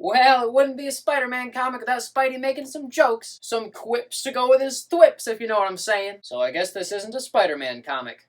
Well, it wouldn't be a Spider-Man comic without Spidey making some jokes. Some quips to go with his thwips, if you know what I'm saying. So I guess this isn't a Spider-Man comic.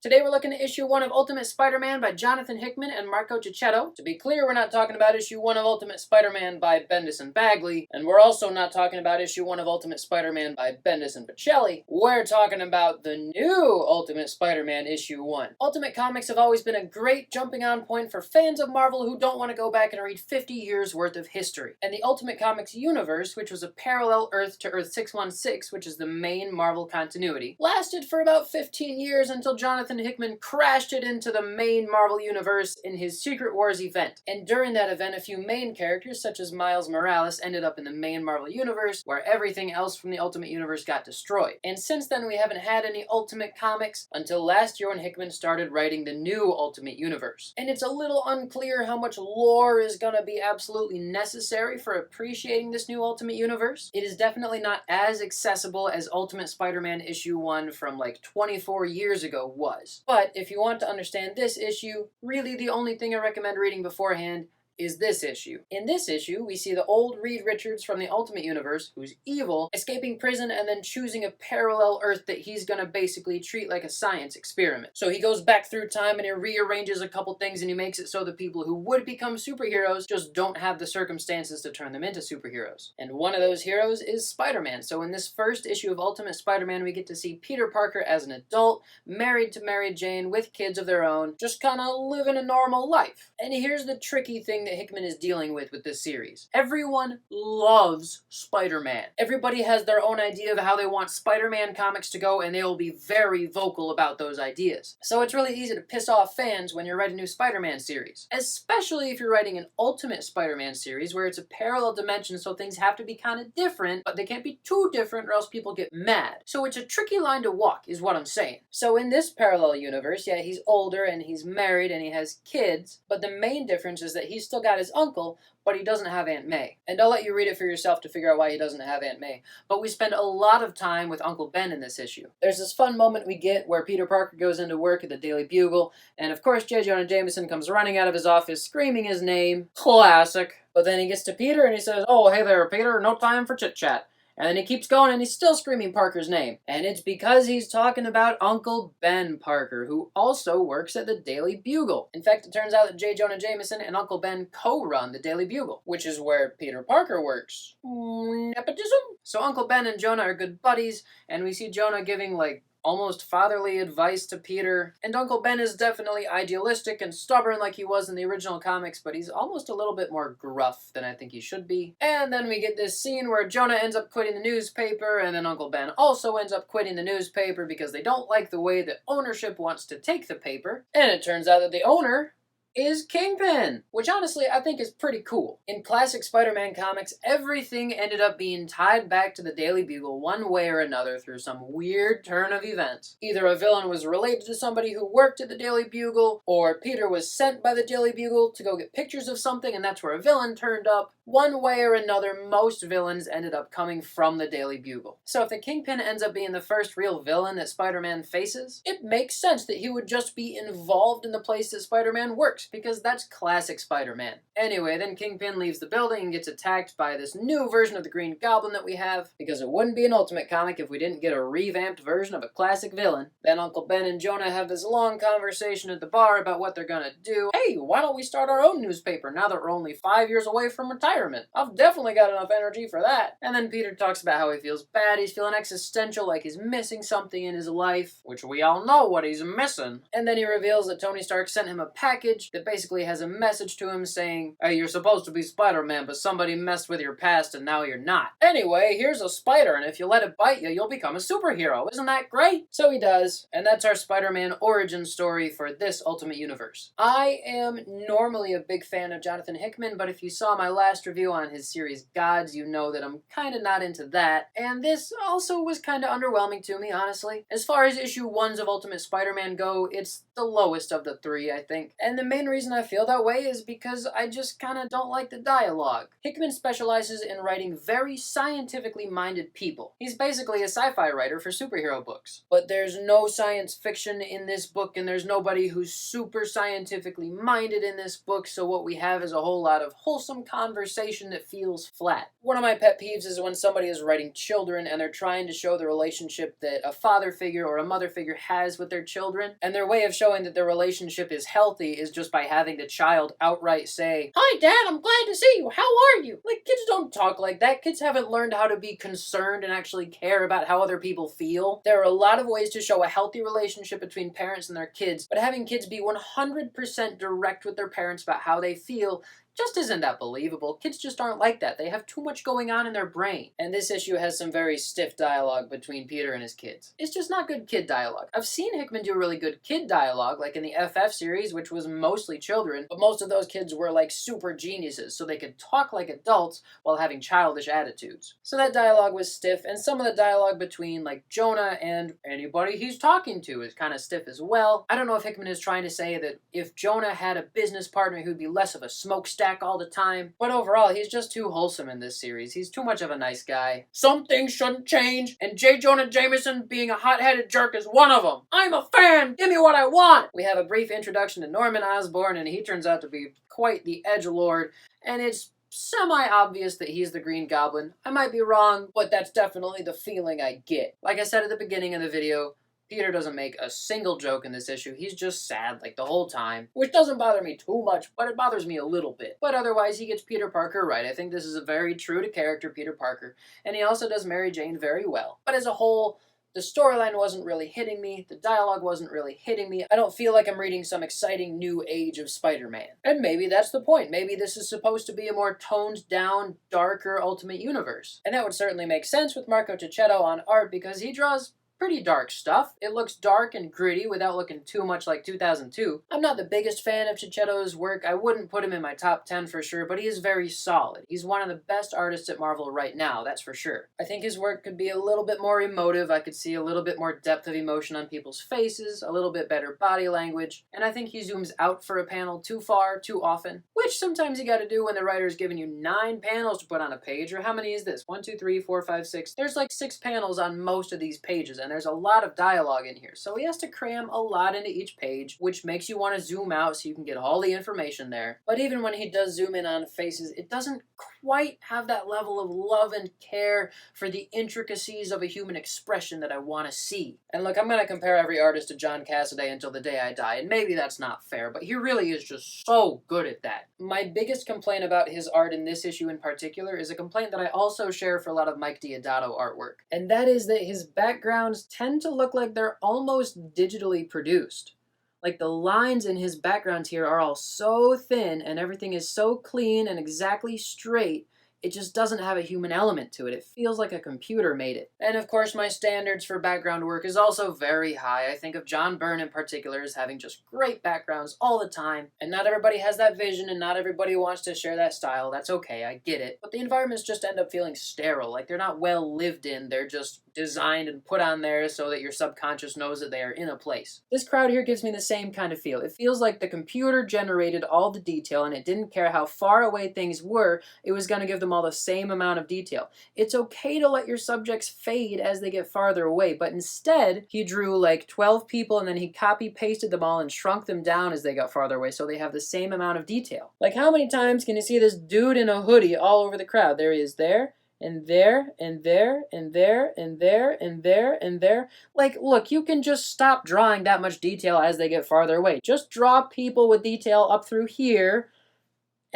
Today we're looking at issue 1 of Ultimate Spider-Man by Jonathan Hickman and Marco Checchetto. To be clear, we're not talking about issue 1 of Ultimate Spider-Man by Bendis and Bagley, and we're also not talking about issue 1 of Ultimate Spider-Man by Bendis and Pacelli. We're talking about the new Ultimate Spider-Man issue 1. Ultimate Comics have always been a great jumping on point for fans of Marvel who don't want to go back and read 50 years worth of history. And the Ultimate Comics universe, which was a parallel Earth to Earth 616, which is the main Marvel continuity, lasted for about 15 years until Jonathan Hickman crashed it into the main Marvel universe in his Secret Wars event. And during that event, a few main characters, such as Miles Morales, ended up in the main Marvel universe, where everything else from the Ultimate Universe got destroyed. And since then, we haven't had any Ultimate Comics until last year when Hickman started writing the new Ultimate Universe. And it's a little unclear how much lore is gonna be absolutely necessary for appreciating this new Ultimate Universe. It is definitely not as accessible as Ultimate Spider-Man issue 1 from like 24 years ago was. But if you want to understand this issue, really the only thing I recommend reading beforehand is this issue. In this issue, we see the old Reed Richards from the Ultimate Universe, who's evil, escaping prison and then choosing a parallel Earth that he's gonna basically treat like a science experiment. So he goes back through time and he rearranges a couple things and he makes it so the people who would become superheroes just don't have the circumstances to turn them into superheroes. And one of those heroes is Spider-Man. So in this first issue of Ultimate Spider-Man, we get to see Peter Parker as an adult, married to Mary Jane with kids of their own, just kinda living a normal life. And here's the tricky thing that Hickman is dealing with this series. Everyone loves Spider-Man. Everybody has their own idea of how they want Spider-Man comics to go, and they will be very vocal about those ideas. So it's really easy to piss off fans when you're writing a new Spider-Man series, especially if you're writing an Ultimate Spider-Man series where it's a parallel dimension, so things have to be kind of different, but they can't be too different or else people get mad. So it's a tricky line to walk, is what I'm saying. So in this parallel universe, yeah, he's older and he's married and he has kids, but the main difference is that he's still got his uncle, but he doesn't have Aunt May. And I'll let you read it for yourself to figure out why he doesn't have Aunt May. But we spend a lot of time with Uncle Ben in this issue. There's this fun moment we get where Peter Parker goes into work at the Daily Bugle, and of course J. Jonah Jameson comes running out of his office screaming his name. Classic. But then he gets to Peter and he says, "Oh, hey there, Peter, no time for chit-chat." And then he keeps going and he's still screaming Parker's name. And it's because he's talking about Uncle Ben Parker, who also works at the Daily Bugle. In fact, it turns out that J. Jonah Jameson and Uncle Ben co-run the Daily Bugle, which is where Peter Parker works. Nepotism? So Uncle Ben and Jonah are good buddies, and we see Jonah giving like almost fatherly advice to Peter. And Uncle Ben is definitely idealistic and stubborn like he was in the original comics, but he's almost a little bit more gruff than I think he should be. And then we get this scene where Jonah ends up quitting the newspaper, and then Uncle Ben also ends up quitting the newspaper because they don't like the way that ownership wants to take the paper. And it turns out that the owner is Kingpin, which honestly I think is pretty cool. In classic Spider-Man comics, everything ended up being tied back to the Daily Bugle one way or another through some weird turn of events. Either a villain was related to somebody who worked at the Daily Bugle, or Peter was sent by the Daily Bugle to go get pictures of something and that's where a villain turned up. One way or another, most villains ended up coming from the Daily Bugle. So if the Kingpin ends up being the first real villain that Spider-Man faces, it makes sense that he would just be involved in the place that Spider-Man works, because that's classic Spider-Man. Anyway, then Kingpin leaves the building and gets attacked by this new version of the Green Goblin that we have, because it wouldn't be an Ultimate comic if we didn't get a revamped version of a classic villain. Then Uncle Ben and Jonah have this long conversation at the bar about what they're gonna do. Hey, why don't we start our own newspaper now that we're only 5 years away from retirement? I've definitely got enough energy for that. And then Peter talks about how he feels bad, he's feeling existential, like he's missing something in his life, which we all know what he's missing. And then he reveals that Tony Stark sent him a package that basically has a message to him saying, "Hey, you're supposed to be Spider-Man, but somebody messed with your past and now you're not. Anyway, here's a spider, and if you let it bite you, you'll become a superhero. Isn't that great?" So he does, and that's our Spider-Man origin story for this Ultimate Universe. I am normally a big fan of Jonathan Hickman, but if you saw my last last review on his series Gods, you know that I'm kind of not into that. And this also was kind of underwhelming to me, honestly. As far as issue 1s of Ultimate Spider-Man go, it's the lowest of the 3, I think. And the main reason I feel that way is because I just kind of don't like the dialogue. Hickman specializes in writing very scientifically minded people. He's basically a sci-fi writer for superhero books. But there's no science fiction in this book, and there's nobody who's super scientifically minded in this book, so what we have is a whole lot of wholesome conversation that feels flat. One of my pet peeves is when somebody is writing children and they're trying to show the relationship that a father figure or a mother figure has with their children, and their way of showing that their relationship is healthy is just by having the child outright say, "Hi Dad, I'm glad to see you, how are you?" Like, kids don't talk like that. Kids haven't learned how to be concerned and actually care about how other people feel. There are a lot of ways to show a healthy relationship between parents and their kids, but having kids be 100% direct with their parents about how they feel just isn't that believable. Kids just aren't like that. They have too much going on in their brain. And this issue has some very stiff dialogue between Peter and his kids. It's just not good kid dialogue. I've seen Hickman do really good kid dialogue, like in the FF series, which was mostly children, but most of those kids were like super geniuses, so they could talk like adults while having childish attitudes. So that dialogue was stiff, and some of the dialogue between like Jonah and anybody he's talking to is kind of stiff as well. I don't know if Hickman is trying to say that if Jonah had a business partner, he would be less of a smokestack all the time, but overall he's just too wholesome in this series. He's too much of a nice guy. Some things shouldn't change, and J. Jonah Jameson being a hot-headed jerk is one of them. I'm a fan! Give me what I want! We have a brief introduction to Norman Osborn, and he turns out to be quite the edgelord, and it's semi-obvious that he's the Green Goblin. I might be wrong, but that's definitely the feeling I get. Like I said at the beginning of the video, Peter doesn't make a single joke in this issue. He's just sad like the whole time, which doesn't bother me too much, but it bothers me a little bit. But otherwise, he gets Peter Parker right. I think this is a very true to character Peter Parker, and he also does Mary Jane very well. But as a whole, the storyline wasn't really hitting me, the dialogue wasn't really hitting me. I don't feel like I'm reading some exciting new age of Spider-Man. And maybe that's the point. Maybe this is supposed to be a more toned down, darker Ultimate Universe. And that would certainly make sense with Marco Checchetto on art, because he draws pretty dark stuff. It looks dark and gritty without looking too much like 2002. I'm not the biggest fan of Checchetto's work. I wouldn't put him in my top 10 for sure, but he is very solid. He's one of the best artists at Marvel right now, that's for sure. I think his work could be a little bit more emotive. I could see a little bit more depth of emotion on people's faces, a little bit better body language, and I think he zooms out for a panel too far, too often, which sometimes you gotta do when the writer's giving you 9 panels to put on a page, or how many is this? 1, 2, 3, 4, 5, 6. There's like 6 panels on most of these pages, and there's a lot of dialogue in here, so he has to cram a lot into each page, which makes you want to zoom out so you can get all the information there. But even when he does zoom in on faces, it doesn't quite have that level of love and care for the intricacies of a human expression that I want to see. And look, I'm going to compare every artist to John Cassaday until the day I die, and maybe that's not fair, but he really is just so good at that. My biggest complaint about his art in this issue in particular is a complaint that I also share for a lot of Mike Deodato artwork, and that is that his backgrounds tend to look like they're almost digitally produced. Like, the lines in his backgrounds here are all so thin and everything is so clean and exactly straight, it just doesn't have a human element to it. It feels like a computer made it. And of course, my standards for background work is also very high. I think of John Byrne in particular as having just great backgrounds all the time. And not everybody has that vision, and not everybody wants to share that style. That's okay, I get it. But the environments just end up feeling sterile. Like, they're not well lived in. They're just designed and put on there so that your subconscious knows that they are in a place. This crowd here gives me the same kind of feel. It feels like the computer generated all the detail, and it didn't care how far away things were. It was going to give them all the same amount of detail. It's okay to let your subjects fade as they get farther away, but instead he drew like 12 people and then he copy pasted them all and shrunk them down as they got farther away so they have the same amount of detail. Like, how many times can you see this dude in a hoodie all over the crowd? There he is, there, and there, and there, and there, and there, and there, and there. Like, look, you can just stop drawing that much detail as they get farther away. Just draw people with detail up through here,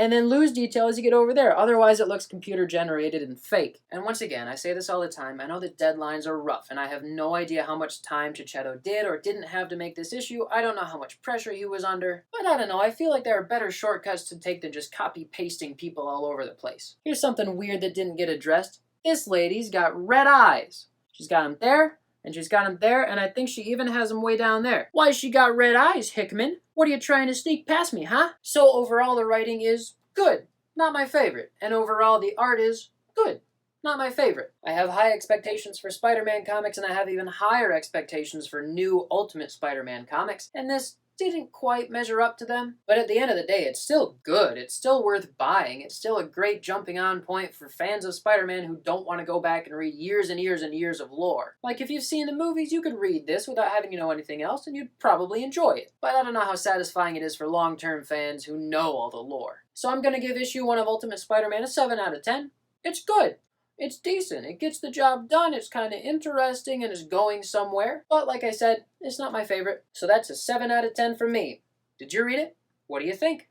and then lose detail as you get over there. Otherwise, it looks computer generated and fake. And once again, I say this all the time, I know that deadlines are rough, and I have no idea how much time Checchetto did or didn't have to make this issue. I don't know how much pressure he was under, but I don't know, I feel like there are better shortcuts to take than just copy-pasting people all over the place. Here's something weird that didn't get addressed. This lady's got red eyes. She's got them there, and she's got them there, and I think she even has them way down there. Why she got red eyes, Hickman? What are you trying to sneak past me, huh? So overall, the writing is good. not my favorite. And overall, the art is good. Not my favorite. I have high expectations for Spider-Man comics, and I have even higher expectations for new Ultimate Spider-Man comics, and this didn't quite measure up to them. But at the end of the day, it's still good. It's still worth buying. It's still a great jumping on point for fans of Spider-Man who don't want to go back and read years and years and years of lore. Like, if you've seen the movies, you could read this without having to know anything else, and you'd probably enjoy it. But I don't know how satisfying it is for long-term fans who know all the lore. So I'm gonna give issue 1 of Ultimate Spider-Man a 7 out of 10. It's good. It's decent. It gets the job done. It's kind of interesting and is going somewhere. But like I said, it's not my favorite. So that's a 7 out of 10 from me. Did you read it? What do you think?